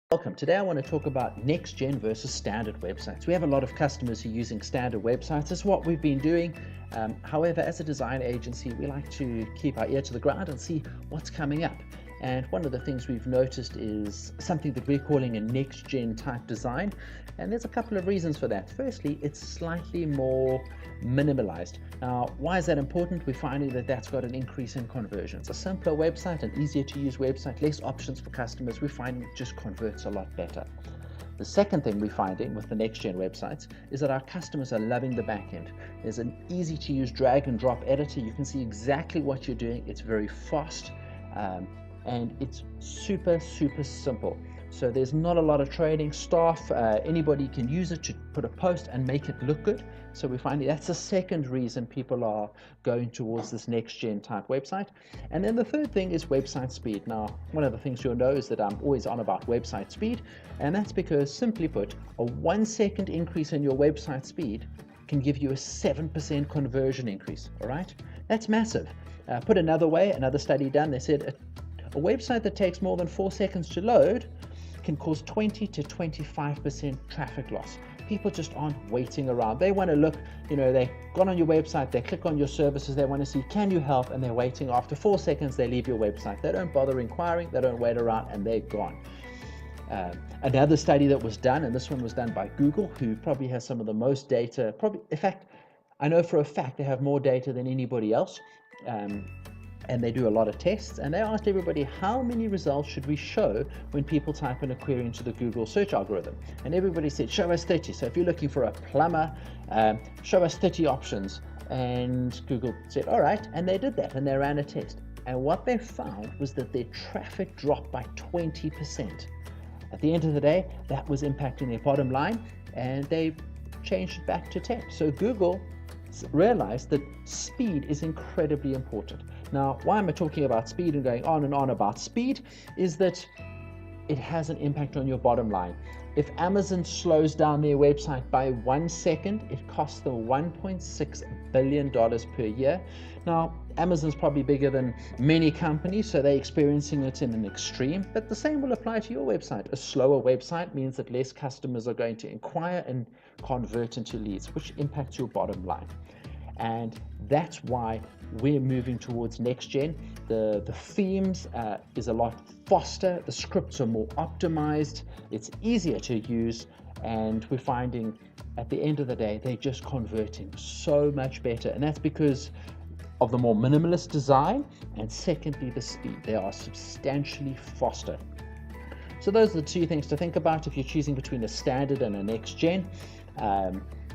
Welcome. Today I want to talk about NextGEN versus standard websites. We have a lot of customers who are using standard websites. That's what we've been doing. However, as a design agency, we like to keep our ear to the ground and see what's coming up. And one of the things we've noticed is something that we're calling a NextGEN type design. And there's a couple of reasons for that. Firstly, it's slightly more minimalized. Now, why is that important? We're finding that that's got an increase in conversions. A simpler website, an easier to use website, less options for customers, we're finding it just converts a lot better. The second thing we're finding with the NextGEN websites is that our customers are loving the backend. There's an easy to use drag and drop editor. You can see exactly what you're doing. It's very fast and it's super simple. So there's not a lot of training. Staff, anybody can use it to put a post and make it look good. So we're finding that's the second reason people are going towards this NextGEN type website. And then the third thing is website speed. Now, one of the things you'll know is that I'm always on about website speed, and that's because, simply put, a 1 second increase in your website speed can give you a 7% conversion increase. All right, that's massive. Put another way, another study done, they said a website that takes more than 4 seconds to load can cause 20 to 25% traffic loss. People just aren't waiting around. They want to look, they've gone on your website, they click on your services, they want to see, can you help? And they're waiting. After 4 seconds, they leave your website. They don't bother inquiring, they don't wait around, and they're gone. Another study that was done, and this one was done by Google, who probably has some of the most data, in fact, I know for a fact they have more data than anybody else. And they do a lot of tests, and they asked everybody, how many results should we show when people type in a query into the Google search algorithm? And everybody said, show us 30. So if you're looking for a plumber, show us 30 options. And Google said, all right, and they did that, and they ran a test. And what they found was that their traffic dropped by 20%. At the end of the day, that was impacting their bottom line, and they changed it back to 10. So Google realized that speed is incredibly important. Now, why am I talking about speed and going on and on about speed is that it has an impact on your bottom line. If Amazon slows down their website by 1 second, it costs them $1.6 billion per year. Now, Amazon's probably bigger than many companies, so they're experiencing it in an extreme, but the same will apply to your website. A slower website means that less customers are going to inquire and convert into leads, which impacts your bottom line. And that's why we're moving towards NextGEN. The themes is a lot faster, the scripts are more optimized, it's easier to use, and we're finding at the end of the day, they're just converting so much better. And that's because of the more minimalist design, and secondly, the speed. They are substantially faster. So those are the two things to think about if you're choosing between a standard and a NextGEN.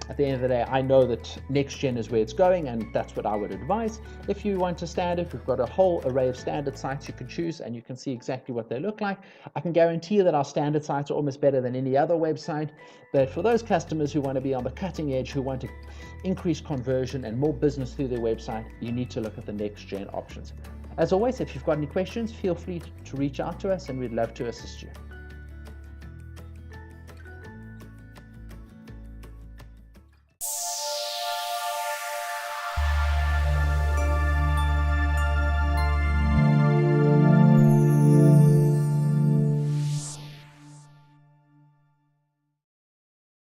At the end of the day, I know that NextGEN is where it's going, and that's what I would advise. If you want a standard, we've got a whole array of standard sites you can choose, and you can see exactly what they look like. I can guarantee you that our standard sites are almost better than any other website, but for those customers who want to be on the cutting edge, who want to increase conversion and more business through their website, you need to look at the NextGEN options. As always, if you've got any questions, feel free to reach out to us, and we'd love to assist you.